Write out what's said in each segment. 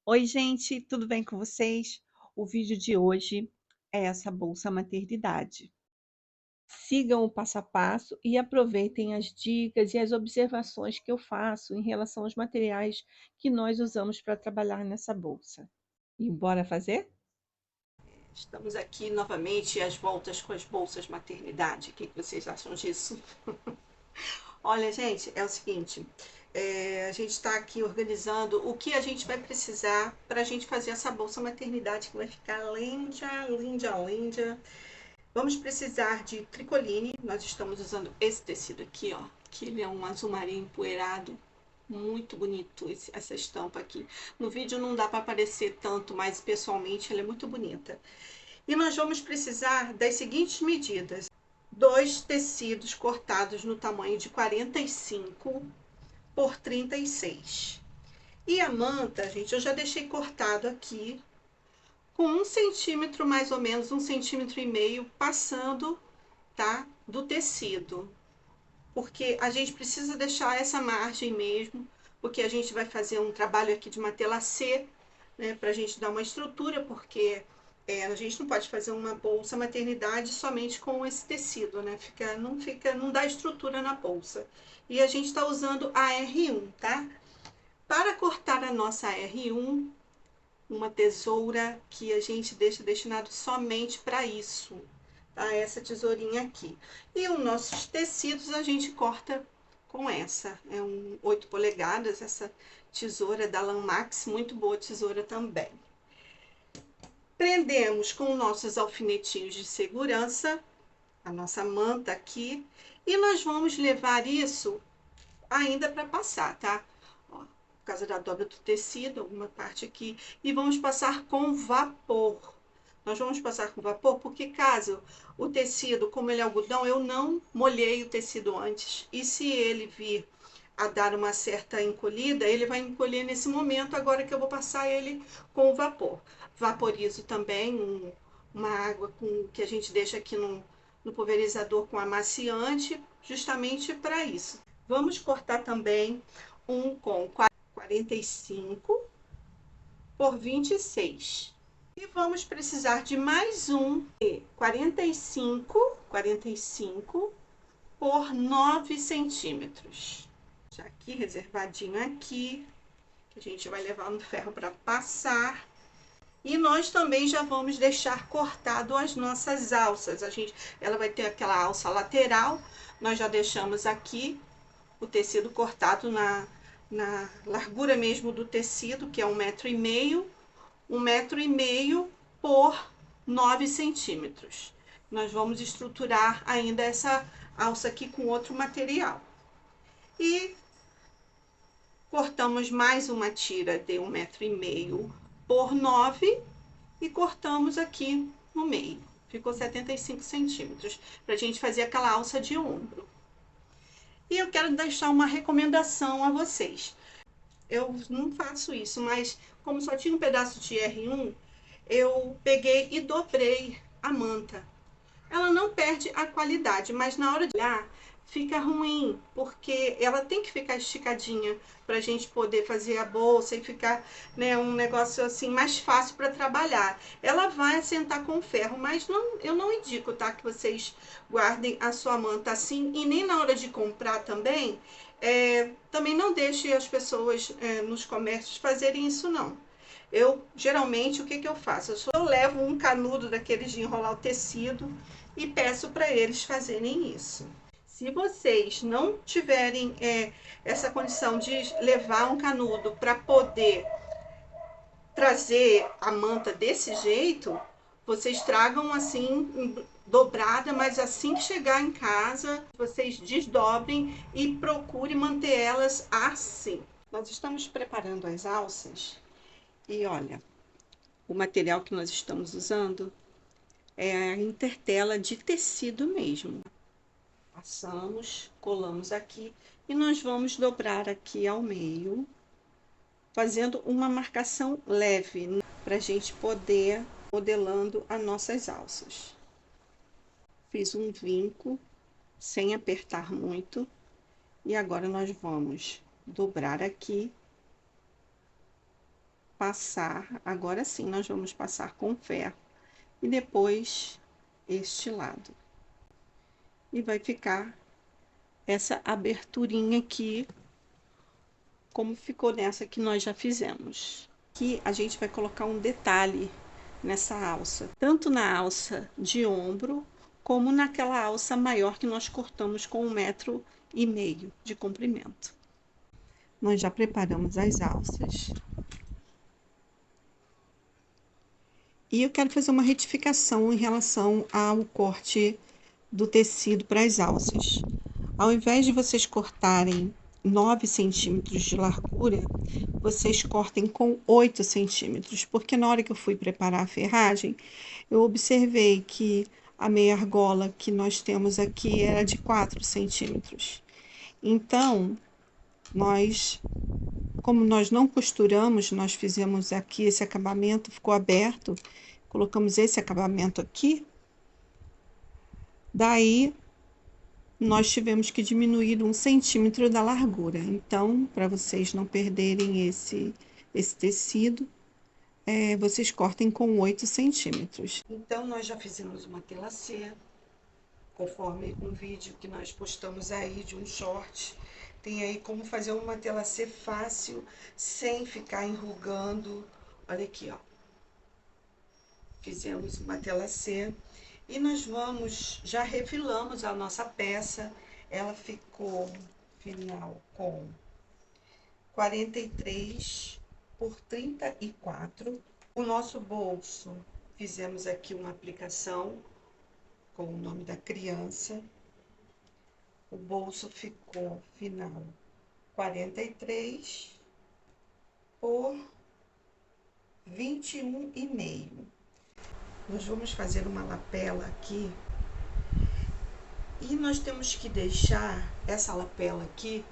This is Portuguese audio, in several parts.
Oi, gente, tudo bem com vocês? O vídeo de hoje é essa bolsa maternidade. Sigam o passo a passo e aproveitem as dicas e as observações que eu faço em relação aos materiais que nós usamos para trabalhar nessa bolsa. E bora fazer? Estamos aqui novamente às voltas com as bolsas maternidade. O que vocês acham disso? Olha, gente, é o seguinte: a gente está aqui organizando o que a gente vai precisar para a gente fazer essa bolsa maternidade que vai ficar linda, linda, linda. Vamos precisar de tricoline. Nós estamos usando esse tecido aqui, ó, que ele é um azul marinho empoeirado. Muito bonito essa estampa aqui. No vídeo não dá para aparecer tanto, mas pessoalmente ela é muito bonita. E nós vamos precisar das seguintes medidas: dois tecidos cortados no tamanho de 45 por 36. E a manta, gente, eu já deixei cortado aqui com 1 centímetro, mais ou menos, 1,5 cm, passando, tá, do tecido. Porque a gente precisa deixar essa margem mesmo, porque a gente vai fazer um trabalho aqui de matelassê, né, para a gente dar uma estrutura, porque a gente não pode fazer uma bolsa maternidade somente com esse tecido, né? Não dá estrutura na bolsa. E a gente está usando a R1, tá? Para cortar a nossa R1, uma tesoura que a gente deixa destinado somente para isso, tá? Essa tesourinha aqui. E os nossos tecidos a gente corta com essa. É um 8 polegadas, essa tesoura da Lanmax, muito boa tesoura também. Prendemos com nossos alfinetinhos de segurança, a nossa manta aqui, e nós vamos levar isso ainda para passar, tá? Ó, por causa da dobra do tecido, alguma parte aqui, e vamos passar com vapor. Nós vamos passar com vapor porque caso o tecido, como ele é algodão, eu não molhei o tecido antes, e se ele vir a dar uma certa encolhida, ele vai encolher nesse momento, agora que eu vou passar ele com o vapor. Vaporizo também uma água que a gente deixa aqui no pulverizador com amaciante, justamente para isso. Vamos cortar também um com 45 por 26. E vamos precisar de mais um de 45 por 9 centímetros. Já aqui, reservadinho aqui, que a gente vai levar no ferro para passar. E nós também já vamos deixar cortado as nossas alças. Ela vai ter aquela alça lateral, nós já deixamos aqui o tecido cortado na largura mesmo do tecido, que é 1,5 m, 1,5 m por 9 centímetros. Nós vamos estruturar ainda essa alça aqui com outro material. E cortamos mais uma tira de 1,5 m por 9 e cortamos aqui no meio. Ficou 75 centímetros para a gente fazer aquela alça de ombro. E eu quero deixar uma recomendação a vocês. Eu não faço isso, mas como só tinha um pedaço de R1, eu peguei e dobrei a manta. Ela não perde a qualidade, mas na hora de olhar fica ruim, porque ela tem que ficar esticadinha para a gente poder fazer a bolsa e ficar, né, um negócio assim mais fácil para trabalhar. Ela vai assentar com ferro, mas não, eu não indico, tá, que vocês guardem a sua manta assim, e nem na hora de comprar também. Também não deixe as pessoas nos comércios fazerem isso não. Eu geralmente o que eu faço? Eu levo um canudo daqueles de enrolar o tecido e peço para eles fazerem isso. Se vocês não tiverem essa condição de levar um canudo para poder trazer a manta desse jeito, vocês tragam assim dobrada, mas assim que chegar em casa, vocês desdobrem e procurem manter elas assim. Nós estamos preparando as alças e olha, o material que nós estamos usando é a intertela de tecido mesmo. Passamos, colamos aqui e nós vamos dobrar aqui ao meio, fazendo uma marcação leve para a gente poder modelando as nossas alças. Fiz um vinco sem apertar muito e agora nós vamos dobrar aqui, passar, agora sim, nós vamos passar com ferro e depois este lado. E vai ficar essa aberturinha aqui, como ficou nessa que nós já fizemos. Aqui a gente vai colocar um detalhe nessa alça, tanto na alça de ombro, como naquela alça maior que nós cortamos com 1,5 m de comprimento. Nós já preparamos as alças. E eu quero fazer uma retificação em relação ao corte do tecido para as alças. Ao invés de vocês cortarem 9 centímetros de largura, vocês cortem com 8 centímetros, porque na hora que eu fui preparar a ferragem, eu observei que a meia argola que nós temos aqui era de 4 centímetros. Então, como nós não costuramos, nós fizemos aqui esse acabamento, ficou aberto, colocamos esse acabamento aqui, daí nós tivemos que diminuir 1 centímetro da largura. Então, para vocês não perderem esse tecido, vocês cortem com 8 centímetros. Então, nós já fizemos uma telacê, conforme um vídeo que nós postamos aí de um short. Tem aí como fazer uma telacê fácil, sem ficar enrugando. Olha aqui, ó. Fizemos uma telacê. E nós já refilamos a nossa peça. Ela ficou, final, com 43 por 34. O nosso bolso, fizemos aqui uma aplicação com o nome da criança. O bolso ficou, final, 43 por 21,5. Nós vamos fazer uma lapela aqui. E nós temos que deixar essa lapela aqui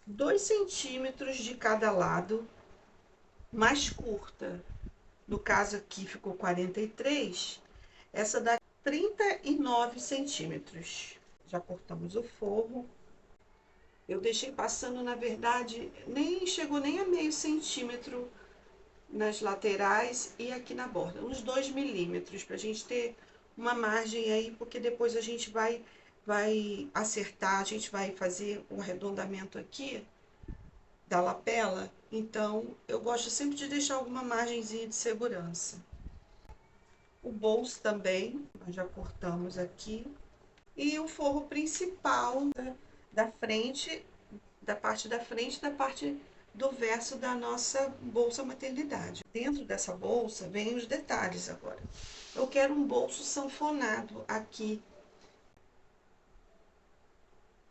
2 centímetros de cada lado, mais curta. No caso aqui ficou 43, essa dá 39 centímetros. Já cortamos o forro. Eu deixei passando, na verdade, nem chegou nem a meio centímetro nas laterais e aqui na borda, uns 2 milímetros, para a gente ter uma margem aí, porque depois a gente vai acertar, a gente vai fazer um arredondamento aqui da lapela, então eu gosto sempre de deixar alguma margenzinha de segurança. O bolso também, nós já cortamos aqui. E o forro principal da frente, da parte da frente, da parte do verso da nossa bolsa maternidade. Dentro dessa bolsa vem os detalhes agora. Eu quero um bolso sanfonado aqui.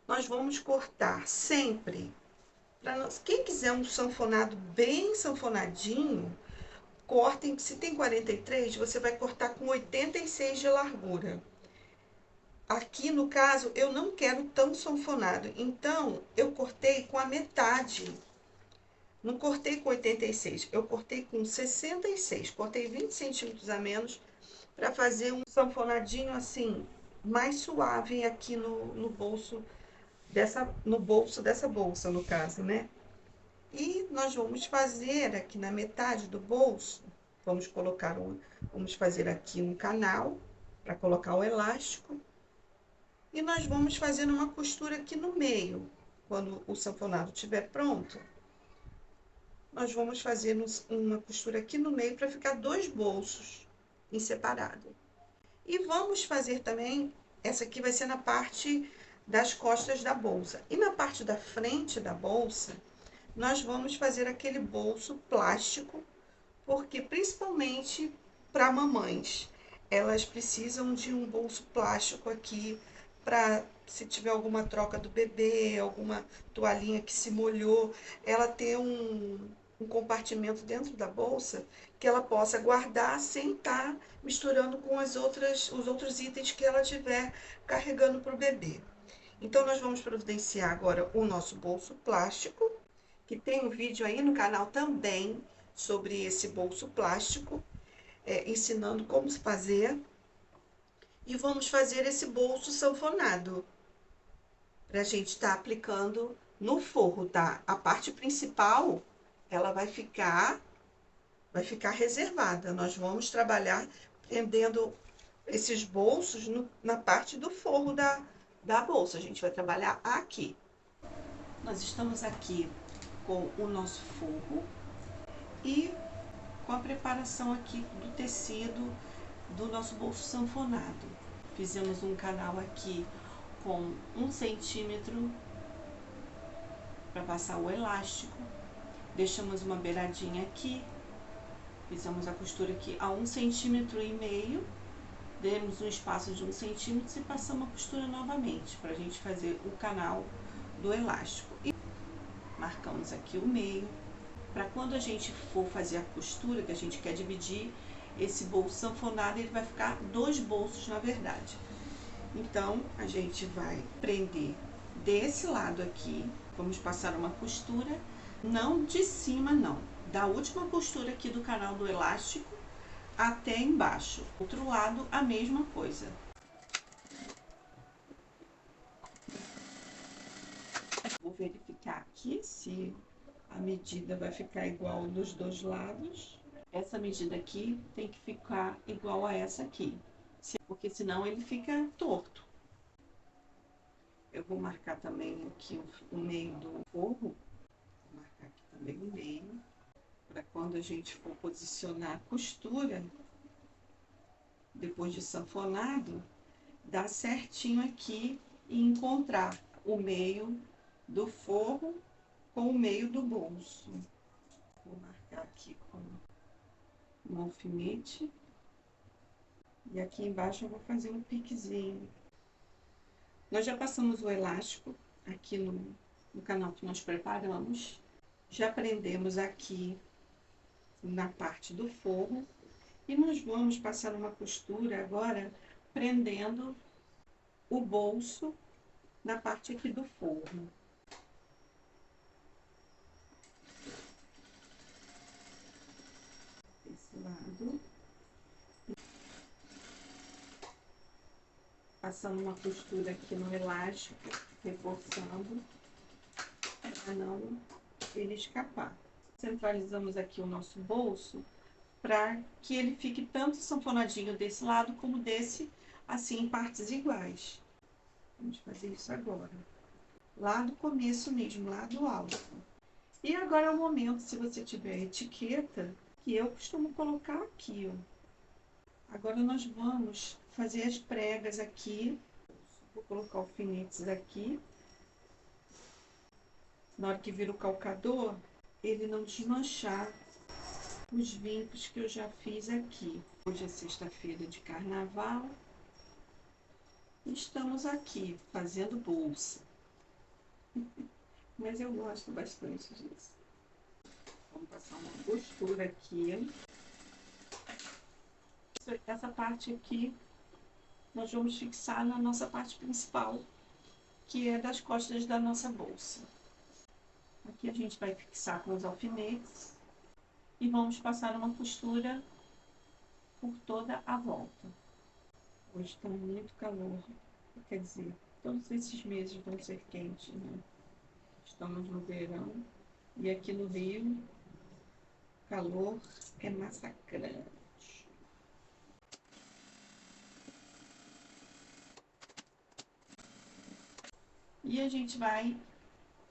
Nós vamos cortar sempre, quem quiser um sanfonado bem sanfonadinho, cortem, se tem 43, você vai cortar com 86 de largura. Aqui, no caso, eu não quero tão sanfonado, então eu cortei com a metade. Não cortei com 86, eu cortei com 66, cortei 20 centímetros a menos para fazer um sanfonadinho assim, mais suave aqui no bolso dessa bolsa, no caso, né? E nós vamos fazer aqui na metade do bolso, vamos fazer aqui um canal para colocar o elástico. E nós vamos fazer uma costura aqui no meio. Quando o sanfonado estiver pronto, nós vamos fazer uma costura aqui no meio para ficar 2 bolsos em separado. E vamos fazer também, essa aqui vai ser na parte das costas da bolsa. E na parte da frente da bolsa, nós vamos fazer aquele bolso plástico, porque principalmente para mamães, elas precisam de um bolso plástico aqui, para se tiver alguma troca do bebê, alguma toalhinha que se molhou, ela ter um compartimento dentro da bolsa que ela possa guardar sem estar misturando com os outros itens que ela tiver carregando para o bebê. Então, nós vamos providenciar agora o nosso bolso plástico, que tem um vídeo aí no canal também sobre esse bolso plástico, ensinando como se fazer. E vamos fazer esse bolso sanfonado, para a gente estar aplicando no forro, tá? A parte principal, ela vai ficar reservada. Nós vamos trabalhar prendendo esses bolsos na parte do forro da bolsa. A gente vai trabalhar aqui. Nós estamos aqui com o nosso forro e com a preparação aqui do tecido do nosso bolso sanfonado. Fizemos um canal aqui com 1 centímetro para passar o elástico. Deixamos uma beiradinha aqui. Fizemos a costura aqui a 1,5 centímetros. Demos um espaço de 1 centímetro e passamos a costura novamente para a gente fazer o canal do elástico. E marcamos aqui o meio, para quando a gente for fazer a costura, que a gente quer dividir esse bolso sanfonado, ele vai ficar 2 bolsos na verdade. Então, a gente vai prender desse lado aqui, vamos passar uma costura, não de cima não, da última costura aqui do canal do elástico até embaixo. Outro lado, a mesma coisa. Vou verificar aqui se a medida vai ficar igual dos dois lados. Essa medida aqui tem que ficar igual a essa aqui, porque senão ele fica torto. Eu vou marcar também aqui o meio do forro. Vou marcar aqui também o meio, para quando a gente for posicionar a costura, depois de sanfonado, dar certinho aqui e encontrar o meio do forro com o meio do bolso. Vou marcar aqui com um alfinete. E aqui embaixo eu vou fazer um piquezinho. Nós já passamos o elástico aqui no canal que nós preparamos. Já prendemos aqui na parte do forro. E nós vamos passar uma costura agora, prendendo o bolso na parte aqui do forro. Desse lado. Passando uma costura aqui no elástico, reforçando, para não ele escapar. Centralizamos aqui o nosso bolso, para que ele fique tanto sanfonadinho desse lado como desse, assim, em partes iguais. Vamos fazer isso agora. Lá do começo mesmo, lá do alto. E agora é o momento, se você tiver etiqueta, que eu costumo colocar aqui, ó. Agora nós vamos fazer as pregas aqui. Vou colocar alfinetes aqui. Na hora que vira o calcador, ele não desmanchar os vincos que eu já fiz aqui. Hoje é sexta-feira de carnaval. Estamos aqui fazendo bolsa. Mas eu gosto bastante disso. Vamos passar uma costura aqui. Essa parte aqui nós vamos fixar na nossa parte principal, que é das costas da nossa bolsa. Aqui a gente vai fixar com os alfinetes e vamos passar uma costura por toda a volta. Hoje está muito calor, quer dizer, todos esses meses vão ser quentes, né? Estamos no verão e aqui no Rio, o calor é massacrante. E a gente vai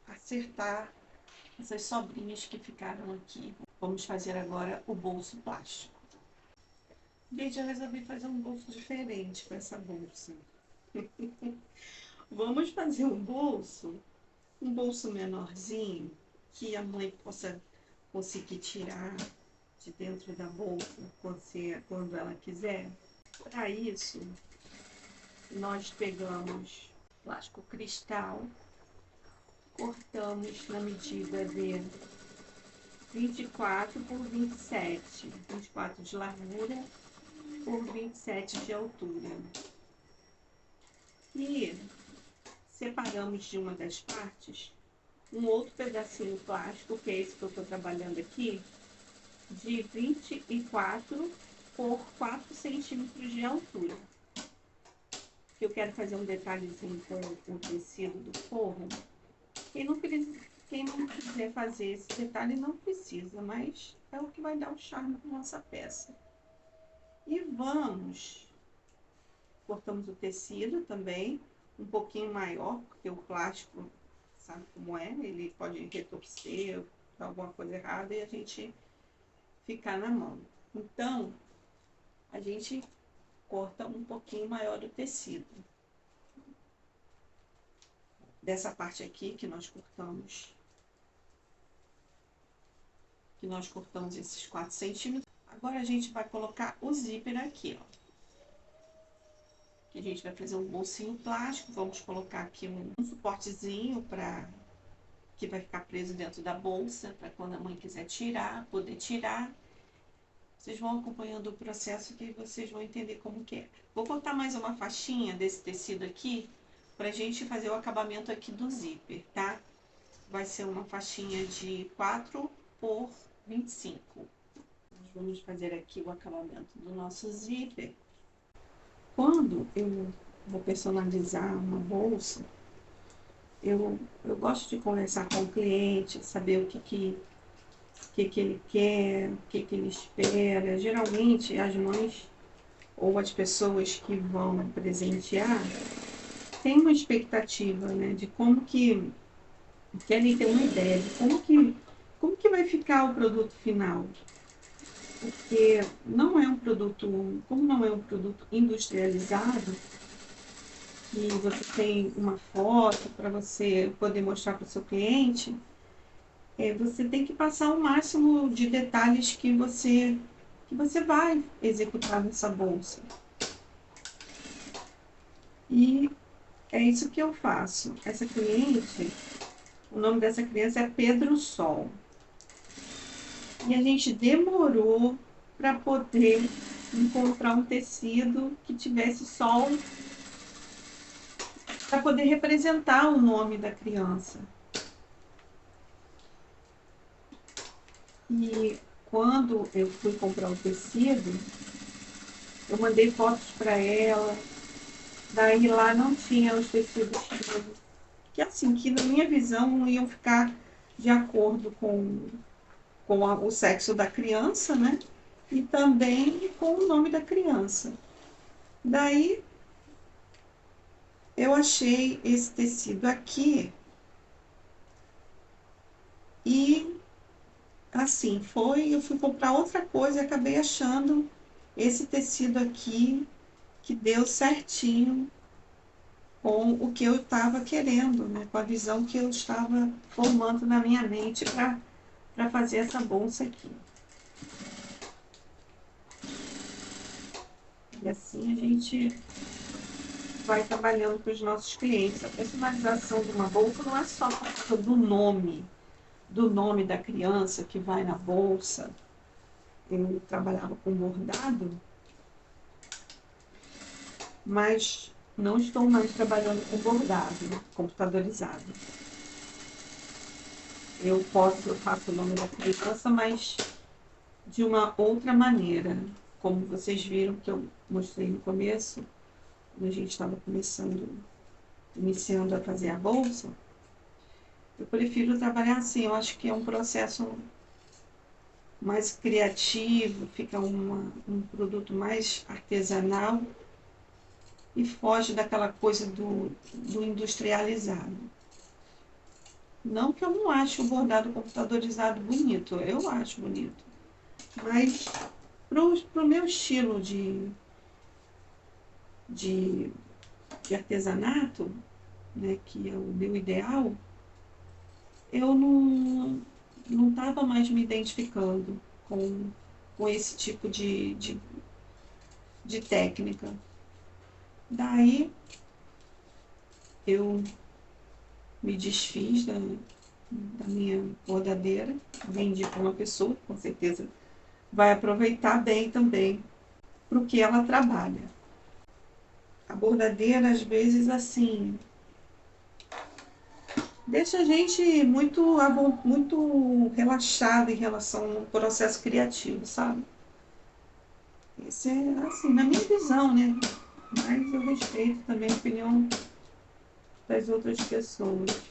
acertar essas sobrinhas que ficaram aqui. Vamos fazer agora o bolso plástico. Gente, eu resolvi fazer um bolso diferente para essa bolsa. Vamos fazer um bolso menorzinho, que a mãe possa conseguir tirar de dentro da bolsa quando ela quiser. Para isso, nós pegamos plástico cristal, cortamos na medida de 24 por 27, 24 de largura por 27 de altura. E separamos de uma das partes um outro pedacinho plástico, que é esse que eu estou trabalhando aqui, de 24 por 4 centímetros de altura. Eu quero fazer um detalhezinho com o tecido do forro. Quem não quiser fazer esse detalhe não precisa, mas é o que vai dar o charme para nossa peça. E cortamos o tecido também, um pouquinho maior, porque o plástico, sabe como é? Ele pode retorcer, dar alguma coisa errada e a gente ficar na mão. Então, a gente corta um pouquinho maior o tecido. Dessa parte aqui que nós cortamos esses 4 centímetros. Agora a gente vai colocar o zíper aqui, ó. Que a gente vai fazer um bolsinho plástico, vamos colocar aqui um suportezinho que vai ficar preso dentro da bolsa, para quando a mãe quiser tirar, poder tirar. Vocês vão acompanhando o processo que vocês vão entender como que é. Vou cortar mais uma faixinha desse tecido aqui, pra gente fazer o acabamento aqui do zíper, tá? Vai ser uma faixinha de 4 por 25. Nós vamos fazer aqui o acabamento do nosso zíper. Quando eu vou personalizar uma bolsa, eu gosto de conversar com o cliente, saber o que ele quer, o que ele espera. Geralmente, as mães ou as pessoas que vão presentear têm uma expectativa, né, de como que querem ter uma ideia de como que vai ficar o produto final. Porque não é um produto, como não é um produto industrializado, que você tem uma foto para você poder mostrar para o seu cliente, você tem que passar o máximo de detalhes que você vai executar nessa bolsa. E é isso que eu faço. Essa cliente, o nome dessa criança é Pedro Sol. E a gente demorou para poder encontrar um tecido que tivesse sol para poder representar o nome da criança. E quando eu fui comprar o tecido, eu mandei fotos para ela, daí lá não tinha os tecidos que assim, que na minha visão não iam ficar de acordo com o sexo da criança, né? E também com o nome da criança. Daí eu achei esse tecido aqui e assim, eu fui comprar outra coisa e acabei achando esse tecido aqui que deu certinho com o que eu estava querendo, né? Com a visão que eu estava formando na minha mente para fazer essa bolsa aqui. E assim a gente vai trabalhando com os nossos clientes. A personalização de uma bolsa não é só por causa do nome da criança que vai na bolsa. Eu trabalhava com bordado, mas não estou mais trabalhando com bordado, né, computadorizado. Eu faço o nome da criança, mas de uma outra maneira. Como vocês viram que eu mostrei no começo, quando a gente estava iniciando a fazer a bolsa, eu prefiro trabalhar assim. Eu acho que é um processo mais criativo, fica um produto mais artesanal e foge daquela coisa do industrializado. Não que eu não ache o bordado computadorizado bonito, eu acho bonito. Mas pro meu estilo de artesanato, né, que é o meu ideal, eu não estava mais me identificando com esse tipo de técnica. Daí eu me desfiz da minha bordadeira, vendi para uma pessoa, com certeza vai aproveitar bem também para o que ela trabalha. A bordadeira, às vezes, assim, deixa a gente muito relaxada em relação ao processo criativo, sabe? Isso é, assim, na minha visão, né? Mas eu respeito também a opinião das outras pessoas.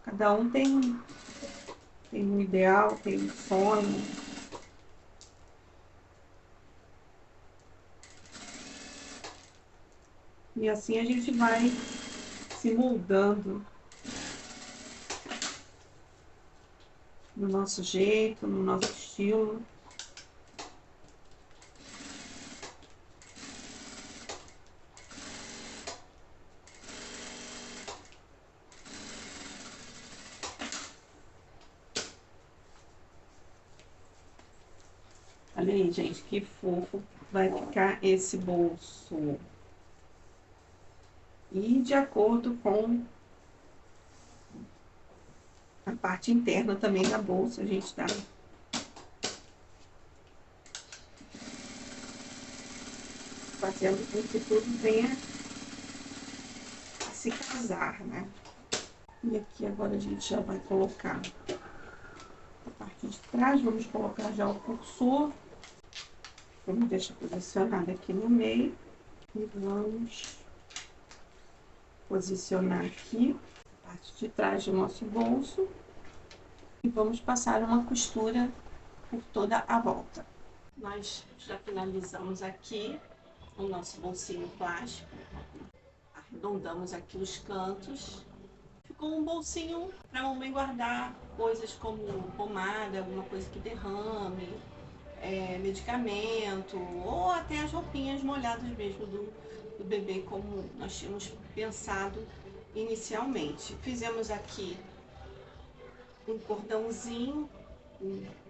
Cada um tem um ideal, tem um sonho. E assim a gente vai se moldando no nosso jeito, no nosso estilo. Olha aí, gente, que fofo vai ficar esse bolso. E de acordo com a parte interna também da bolsa, a gente tá fazendo com que tudo venha a se casar, né? E aqui agora a gente já vai colocar a parte de trás, vamos colocar já o cursor. Vamos deixar posicionado aqui no meio e vamos posicionar aqui a parte de trás do nosso bolso e vamos passar uma costura por toda a volta. Nós já finalizamos aqui o nosso bolsinho plástico, arredondamos aqui os cantos. Ficou um bolsinho para a mamãe guardar coisas como pomada, alguma coisa que derrame, medicamento, ou até as roupinhas molhadas mesmo do bebê, como nós tínhamos pensado inicialmente. Fizemos aqui um cordãozinho,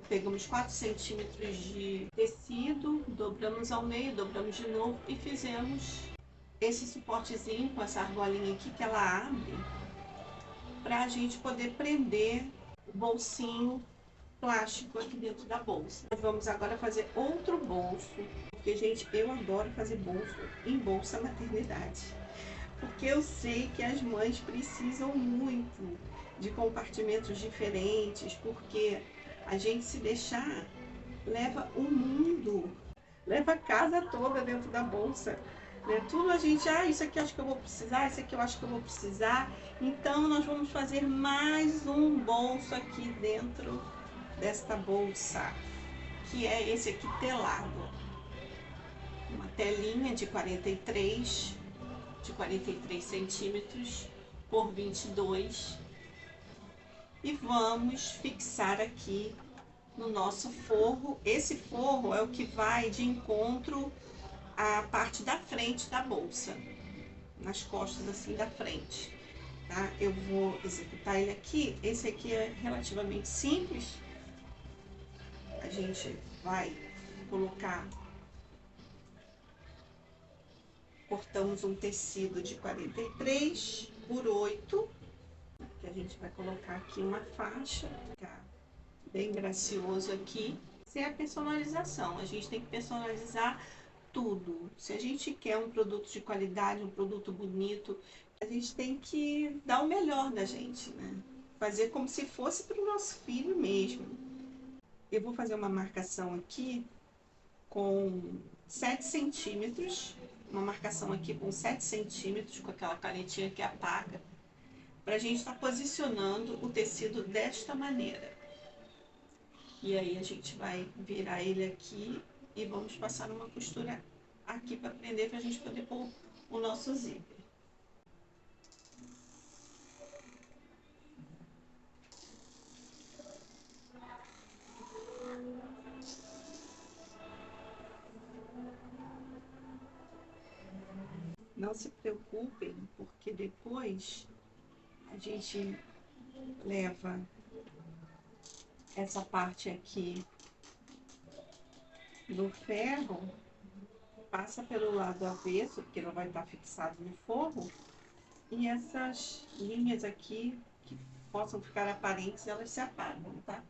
pegamos 4 centímetros de tecido, dobramos ao meio, dobramos de novo e fizemos esse suportezinho com essa argolinha aqui que ela abre para a gente poder prender o bolsinho plástico aqui dentro da bolsa. Nós vamos agora fazer outro bolso, porque, gente, eu adoro fazer bolso em bolsa maternidade, porque eu sei que as mães precisam muito de compartimentos diferentes, porque a gente, se deixar, leva o mundo, leva a casa toda dentro da bolsa. Tudo a gente, isso aqui eu acho que eu vou precisar, isso aqui eu acho que eu vou precisar. Então nós vamos fazer mais um bolso aqui dentro desta bolsa, que é esse aqui telado. Uma telinha de 43 centímetros por 22. E vamos fixar aqui no nosso forro. Esse forro é o que vai de encontro à parte da frente da bolsa, nas costas assim da frente, tá? Eu vou executar ele aqui. Esse aqui é relativamente simples. A gente vai colocar, cortamos um tecido de 43 por 8, que a gente vai colocar aqui uma faixa, ficar bem gracioso aqui. Essa é a personalização, a gente tem que personalizar tudo. Se a gente quer um produto de qualidade, um produto bonito, a gente tem que dar o melhor da gente, né? Fazer como se fosse para o nosso filho mesmo. Eu vou fazer uma marcação aqui com 7 centímetros, uma marcação aqui com 7 centímetros, com aquela canetinha que apaga, para a gente estar posicionando o tecido desta maneira. E aí a gente vai virar ele aqui e vamos passar uma costura aqui para prender, para a gente poder pôr o nosso zíper. Não se preocupem, porque depois a gente leva essa parte aqui do ferro, passa pelo lado avesso, porque não vai estar fixado no forro, e essas linhas aqui que possam ficar aparentes, elas se apagam, tá?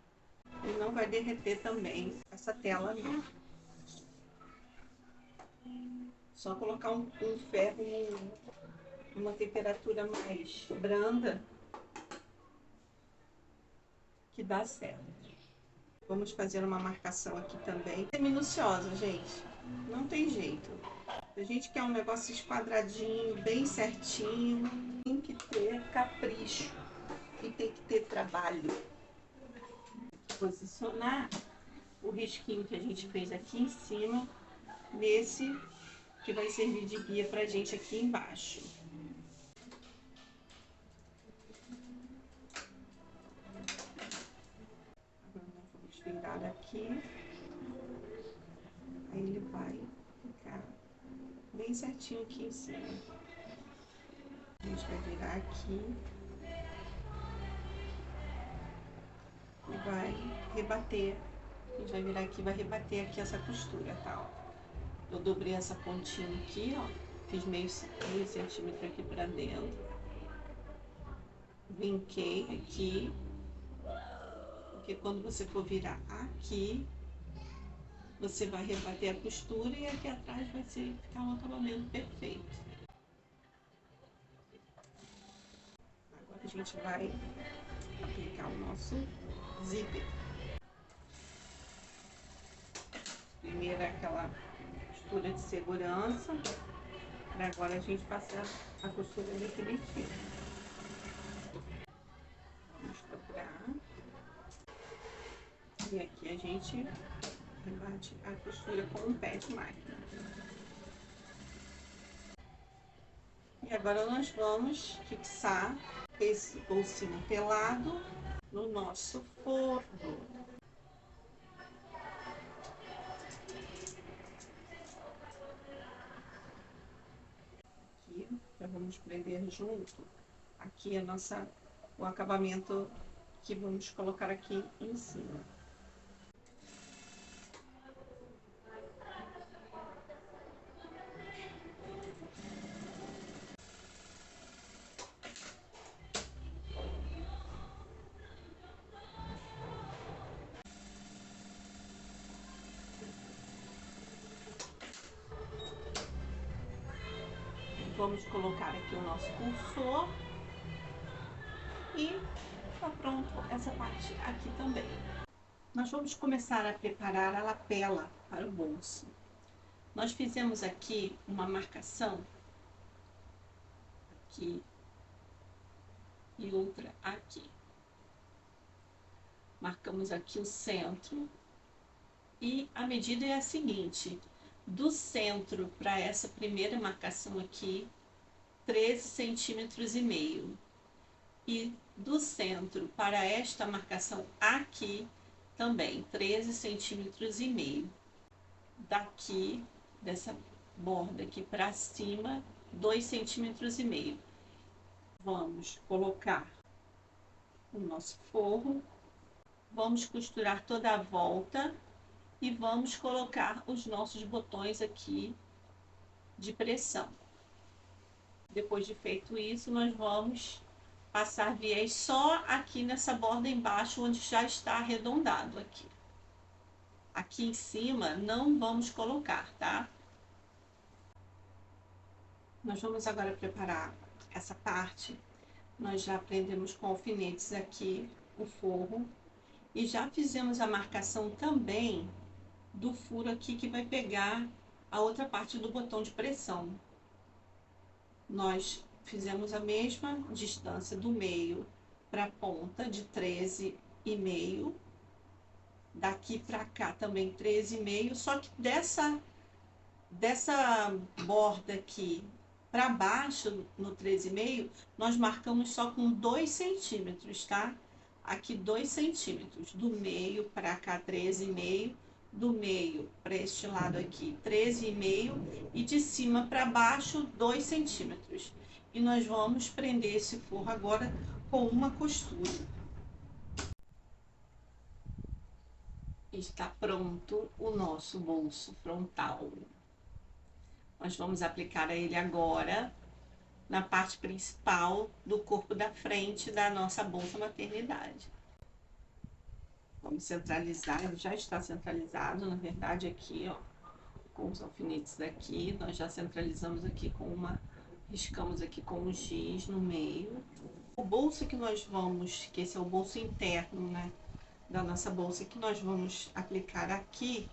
E não vai derreter também essa tela não. Só colocar um ferro numa temperatura mais branda que dá certo. Vamos fazer uma marcação aqui também. É minuciosa, gente. Não tem jeito. A gente quer um negócio esquadradinho, bem certinho. Tem que ter capricho. e tem que ter trabalho. Posicionar o risquinho que a gente fez aqui em cima nesse que vai servir de guia pra gente aqui embaixo. Agora nós vamos virar aqui. Aí ele vai ficar bem certinho aqui em cima. A gente vai virar aqui e vai rebater. A gente vai virar aqui e vai rebater aqui essa costura, tá? Ó. Eu dobrei essa pontinha aqui, ó. Fiz meio centímetro aqui pra dentro. Vinquei aqui. Porque quando você for virar aqui, você vai rebater a costura e aqui atrás vai ficar um acabamento perfeito. Agora a gente vai aplicar o nosso zíper. Primeiro aquela costura de segurança, para agora a gente passar a costura definitiva. Vamos dobrar. E aqui a gente rebate a costura com um pé de máquina. E agora nós vamos fixar esse bolsinho pelado no nosso forro. Aqui, já vamos prender junto. Aqui o acabamento que vamos colocar aqui em cima. Vamos colocar aqui o nosso cursor e tá pronto essa parte aqui também. Nós vamos começar a preparar a lapela para o bolso. Nós fizemos aqui uma marcação aqui e outra aqui. Marcamos aqui o centro e a medida é a seguinte: do centro para essa primeira marcação aqui, 13 centímetros e meio. E do centro para esta marcação aqui, também 13 centímetros e meio. Daqui, dessa borda aqui para cima, 2 centímetros e meio. Vamos colocar o nosso forro, vamos costurar toda a volta e vamos colocar os nossos botões aqui de pressão. Depois de feito isso, nós vamos passar viés só aqui nessa borda embaixo, onde já está arredondado aqui. Aqui em cima não vamos colocar, tá? Nós vamos agora preparar essa parte. Nós já prendemos com alfinetes aqui o forro e já fizemos a marcação também do furo aqui que vai pegar a outra parte do botão de pressão. Nós fizemos a mesma distância do meio para a ponta de 13,5. Daqui para cá também 13,5, só que dessa borda aqui para baixo, no 13,5, nós marcamos só com 2 centímetros, tá? Aqui 2 centímetros, do meio para cá 13,5, do meio para este lado aqui 13,5 e de cima para baixo 2 centímetros. E nós vamos prender esse forro agora com uma costura. Está pronto o nosso bolso frontal. Nós vamos aplicar ele agora na parte principal do corpo da frente da nossa bolsa maternidade. Vamos centralizar, ele já está centralizado, na verdade aqui, ó, com os alfinetes daqui, nós já centralizamos aqui com riscamos aqui com um X no meio. O bolso que nós vamos, que esse é o bolso interno, né, da nossa bolsa, que nós vamos aplicar aqui,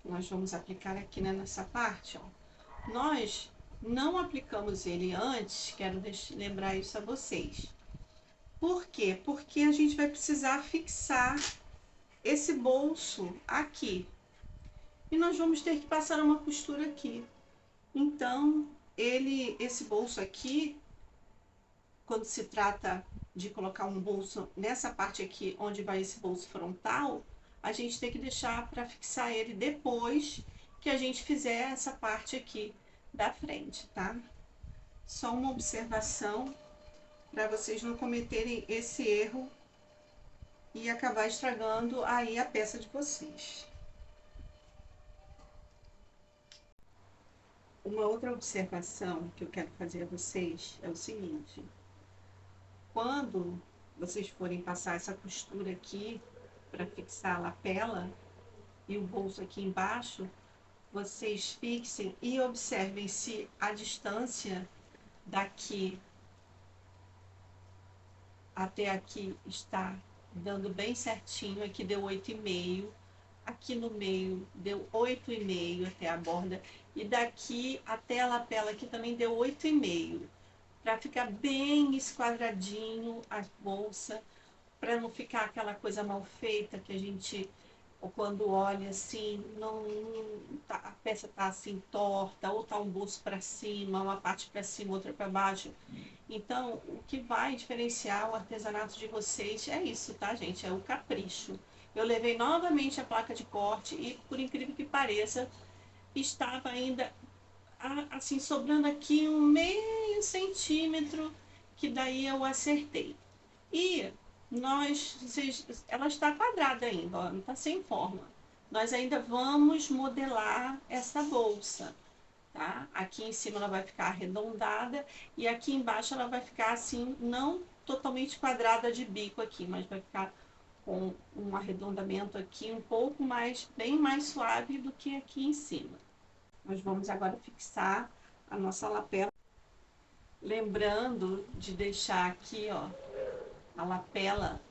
né, nessa parte, ó. Nós não aplicamos ele antes, quero lembrar isso a vocês. Por quê? Porque a gente vai precisar fixar esse bolso aqui. E nós vamos ter que passar uma costura aqui. Então, esse bolso aqui, quando se trata de colocar um bolso nessa parte aqui, onde vai esse bolso frontal, a gente tem que deixar para fixar ele depois que a gente fizer essa parte aqui da frente, tá? Só uma observação para vocês não cometerem esse erro e acabar estragando aí a peça de vocês. Uma outra observação que eu quero fazer a vocês é o seguinte: quando vocês forem passar essa costura aqui para fixar a lapela e o bolso aqui embaixo, vocês fixem e observem se a distância daqui até aqui está dando bem certinho. Aqui deu 8,5, aqui no meio deu 8,5 até a borda, e daqui até a lapela aqui também deu 8,5, para ficar bem esquadradinho a bolsa, para não ficar aquela coisa mal feita que a gente, ou quando olha assim, não tá, a peça tá assim torta, ou tá um bolso para cima, uma parte para cima, outra para baixo. Então, o que vai diferenciar o artesanato de vocês é isso, tá, gente? É o capricho. Eu levei novamente a placa de corte e, por incrível que pareça, estava ainda assim sobrando aqui um meio centímetro, que daí eu acertei. E ela está quadrada ainda, ó, não está sem forma. Nós ainda vamos modelar essa bolsa, tá? Aqui em cima ela vai ficar arredondada e aqui embaixo ela vai ficar assim, não totalmente quadrada de bico aqui, mas vai ficar com um arredondamento aqui um pouco mais, bem mais suave do que aqui em cima. Nós vamos agora fixar a nossa lapela, lembrando de deixar aqui, ó, a lapela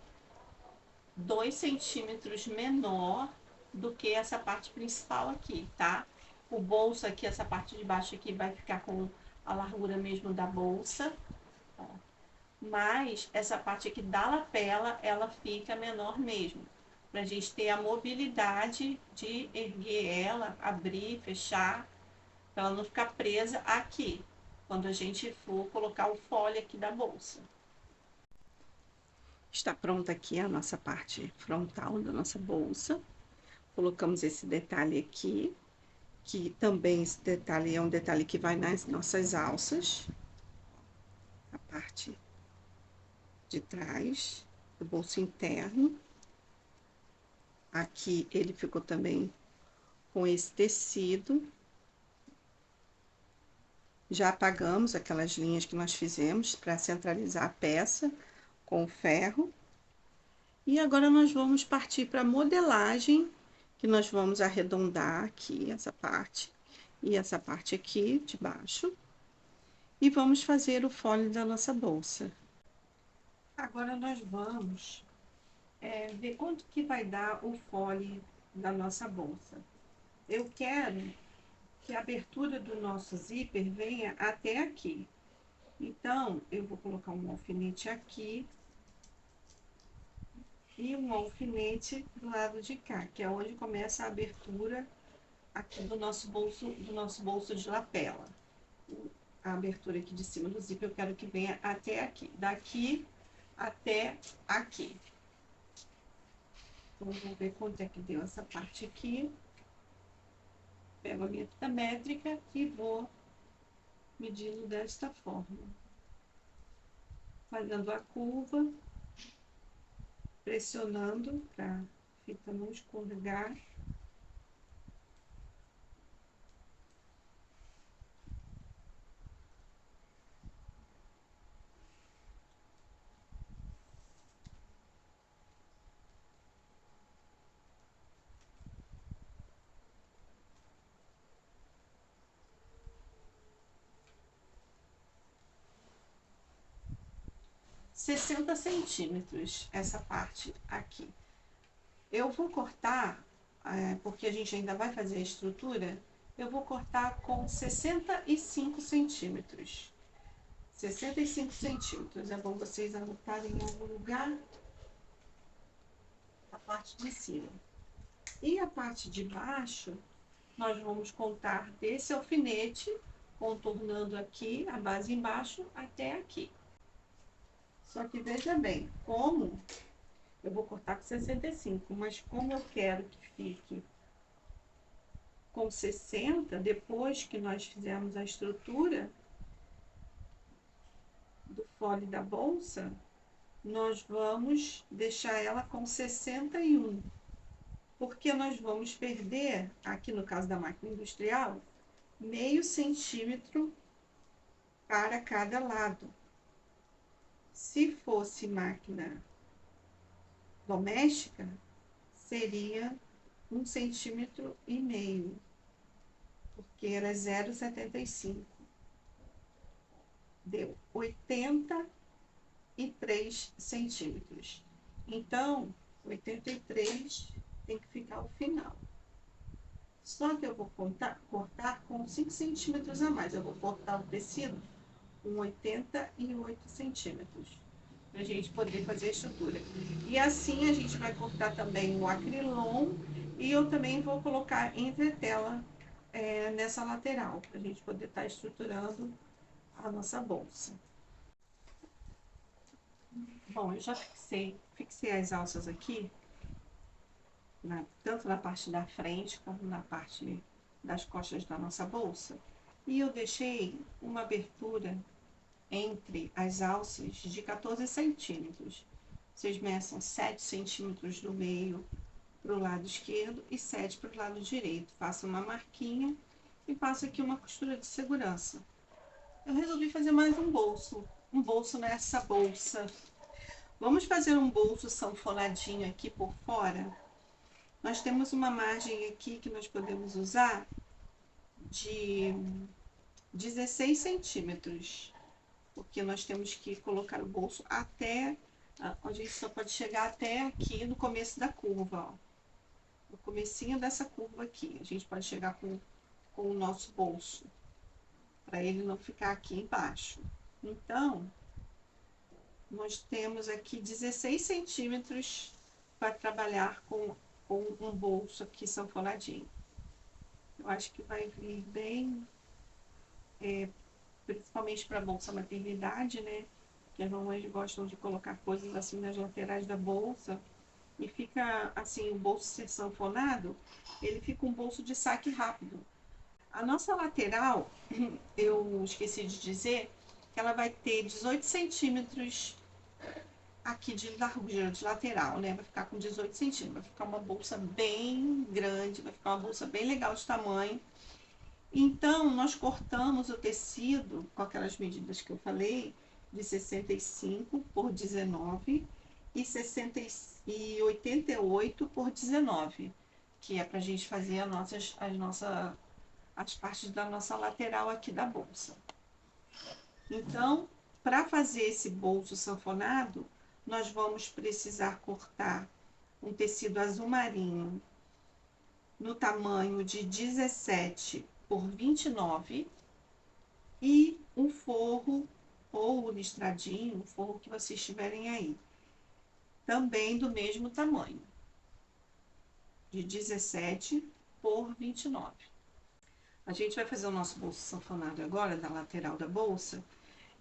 2 centímetros menor do que essa parte principal aqui, tá? O bolso aqui, essa parte de baixo aqui vai ficar com a largura mesmo da bolsa, ó. Mas essa parte aqui da lapela, ela fica menor mesmo, pra gente ter a mobilidade de erguer ela, abrir, fechar, pra ela não ficar presa aqui, quando a gente for colocar o fole aqui da bolsa. Está pronta aqui a nossa parte frontal da nossa bolsa. Colocamos esse detalhe aqui, que também esse detalhe é um detalhe que vai nas nossas alças. A parte de trás do bolso interno. Aqui ele ficou também com esse tecido. Já apagamos aquelas linhas que nós fizemos para centralizar a peça com o ferro. E agora nós vamos partir para a modelagem, que nós vamos arredondar aqui essa parte e essa parte aqui de baixo. E vamos fazer o fole da nossa bolsa. Agora nós vamos ver quanto que vai dar o fole da nossa bolsa. Eu quero que a abertura do nosso zíper venha até aqui. Então, eu vou colocar um alfinete aqui e um alfinete do lado de cá, que é onde começa a abertura aqui do nosso bolso de lapela. A abertura aqui de cima do zíper eu quero que venha até aqui, daqui até aqui. Então, vou ver quanto é que deu essa parte aqui. Pego a minha fita métrica e vou medindo desta forma, fazendo a curva, pressionando para a fita não escorregar. ,60 centímetros essa parte aqui. Eu vou cortar, porque a gente ainda vai fazer a estrutura, eu vou cortar com 65 centímetros. 65 centímetros. É bom vocês anotarem em algum lugar a parte de cima. E a parte de baixo, nós vamos contar desse alfinete, contornando aqui a base embaixo até aqui. Só que veja bem, como eu vou cortar com 65, mas como eu quero que fique com 60, depois que nós fizermos a estrutura do fole da bolsa, nós vamos deixar ela com 61, porque nós vamos perder, aqui no caso da máquina industrial, meio centímetro para cada lado. Se fosse máquina doméstica, seria 1,5 centímetros, porque era 0,75. Deu 83 centímetros. Então, 83 tem que ficar o final. Só que eu vou cortar com 5 centímetros a mais. Eu vou cortar o tecido com 88 centímetros, para a gente poder fazer a estrutura. E assim a gente vai cortar também o acrilon, e eu também vou colocar entretela nessa lateral, para a gente poder estar estruturando a nossa bolsa. Bom, eu já fixei as alças aqui, tanto na parte da frente como na parte das costas da nossa bolsa. E eu deixei uma abertura entre as alças de 14 centímetros. Vocês meçam 7 centímetros do meio para o lado esquerdo e 7 para o lado direito. Faço uma marquinha e passo aqui uma costura de segurança. Eu resolvi fazer mais um bolso nessa bolsa. Vamos fazer um bolso sanfonadinho aqui por fora. Nós temos uma margem aqui que nós podemos usar de 16 centímetros, porque nós temos que colocar o bolso até, a gente só pode chegar até aqui no começo da curva, ó. No comecinho dessa curva aqui, a gente pode chegar com o nosso bolso, para ele não ficar aqui embaixo. Então, nós temos aqui 16 centímetros para trabalhar com um bolso aqui sanfonadinho. Eu acho que vai vir bem, principalmente para bolsa maternidade, né? Que as mamães gostam de colocar coisas assim nas laterais da bolsa. E fica assim, o bolso ser sanfonado, ele fica um bolso de saque rápido. A nossa lateral, eu esqueci de dizer, que ela vai ter 18 centímetros aqui de largura, de lateral, né? Vai ficar com 18 centímetros, vai ficar uma bolsa bem grande, vai ficar uma bolsa bem legal de tamanho. Então, nós cortamos o tecido com aquelas medidas que eu falei, de 65 por 19 e 88 por 19, que é para a gente fazer as partes da nossa lateral aqui da bolsa. Então, para fazer esse bolso sanfonado, nós vamos precisar cortar um tecido azul marinho no tamanho de 17 por 29 e um forro ou listradinho, o forro que vocês tiverem aí, também do mesmo tamanho, de 17 por 29. A gente vai fazer o nosso bolso sanfonado agora, da lateral da bolsa,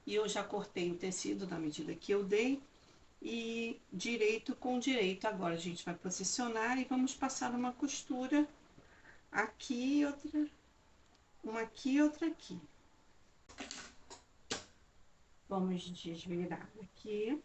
e eu já cortei o tecido da medida que eu dei, e direito com direito agora a gente vai posicionar e vamos passar uma costura aqui, outra, uma aqui e outra aqui. Vamos desvirar aqui.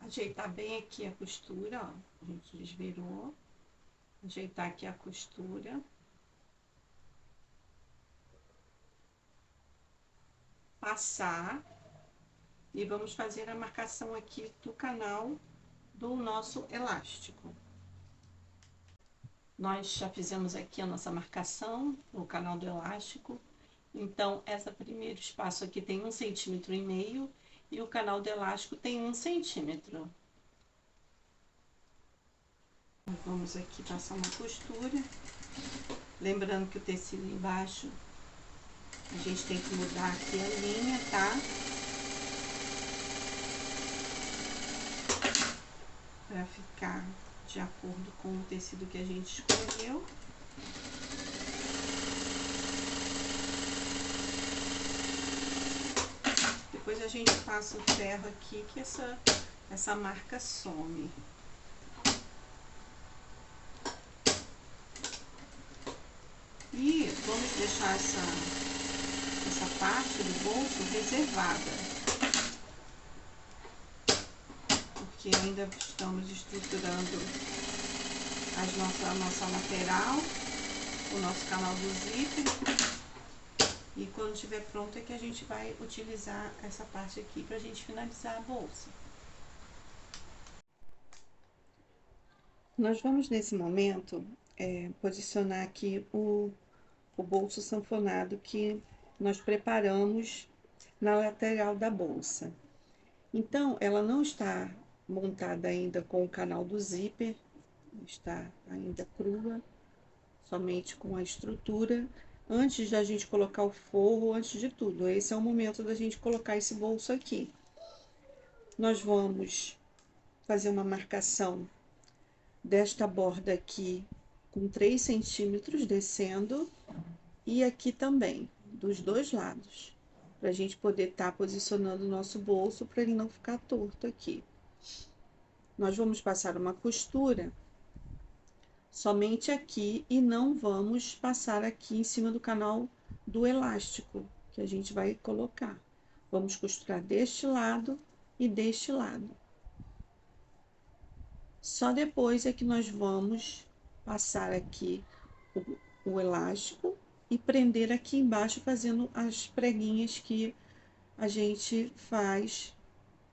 Ajeitar bem aqui a costura, ó. A gente desvirou. Ajeitar aqui a costura. Passar. E vamos fazer a marcação aqui do canal do nosso elástico. Nós já fizemos aqui a nossa marcação no canal do elástico. Então, esse primeiro espaço aqui tem 1,5 cm e o canal do elástico tem 1 centímetro. Vamos aqui passar uma costura. Lembrando que o tecido embaixo, a gente tem que mudar aqui a linha, tá? Para ficar de acordo com o tecido que a gente escolheu. Depois a gente passa o ferro aqui, que essa marca some. E vamos deixar essa parte do bolso reservada, porque ainda estamos estruturando a nossa lateral, o nosso canal do zíper. E quando estiver pronto é que a gente vai utilizar essa parte aqui para a gente finalizar a bolsa. Nós vamos nesse momento posicionar aqui o bolso sanfonado que nós preparamos na lateral da bolsa. Então, ela não está montada ainda com o canal do zíper, está ainda crua, somente com a estrutura. Antes de a gente colocar o forro, antes de tudo, esse é o momento da gente colocar esse bolso aqui. Nós vamos fazer uma marcação desta borda aqui com 3 centímetros descendo e aqui também, dos dois lados, para a gente poder estar posicionando o nosso bolso para ele não ficar torto aqui. Nós vamos passar uma costura somente aqui e não vamos passar aqui em cima do canal do elástico que a gente vai colocar. Vamos costurar deste lado e deste lado. Só depois é que nós vamos passar aqui o elástico e prender aqui embaixo, fazendo as preguinhas que a gente faz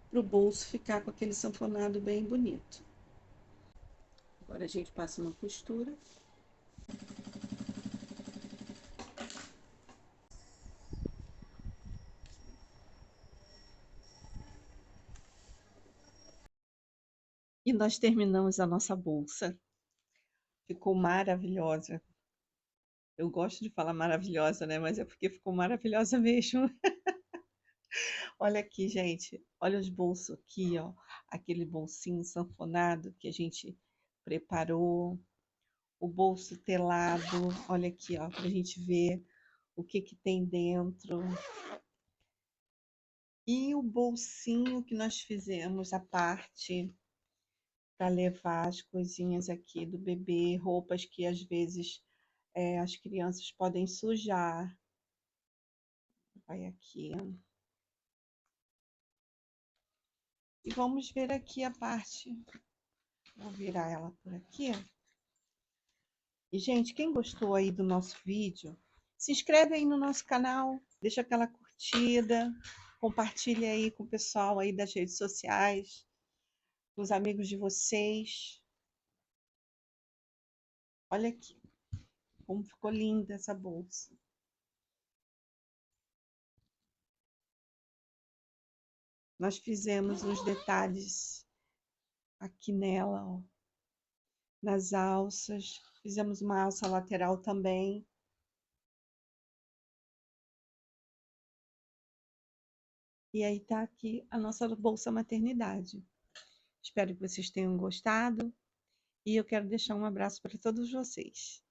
para o bolso ficar com aquele sanfonado bem bonito. Agora a gente passa uma costura. E nós terminamos a nossa bolsa. Ficou maravilhosa. Eu gosto de falar maravilhosa, né? Mas é porque ficou maravilhosa mesmo. Olha aqui, gente. Olha os bolsos aqui, ó. Aquele bolsinho sanfonado que a gente preparou. O bolso telado. Olha aqui, ó, pra gente ver o que que tem dentro. E o bolsinho que nós fizemos, a parte para levar as coisinhas aqui do bebê, roupas que às vezes as crianças podem sujar. Vai aqui. E vamos ver aqui a parte. Vou virar ela por aqui. E, gente, quem gostou aí do nosso vídeo, se inscreve aí no nosso canal, deixa aquela curtida, compartilha aí com o pessoal aí das redes sociais, com os amigos de vocês. Olha aqui como ficou linda essa bolsa. Nós fizemos uns detalhes aqui nela, ó, nas alças. Fizemos uma alça lateral também. E aí tá aqui a nossa bolsa maternidade. Espero que vocês tenham gostado. E eu quero deixar um abraço para todos vocês.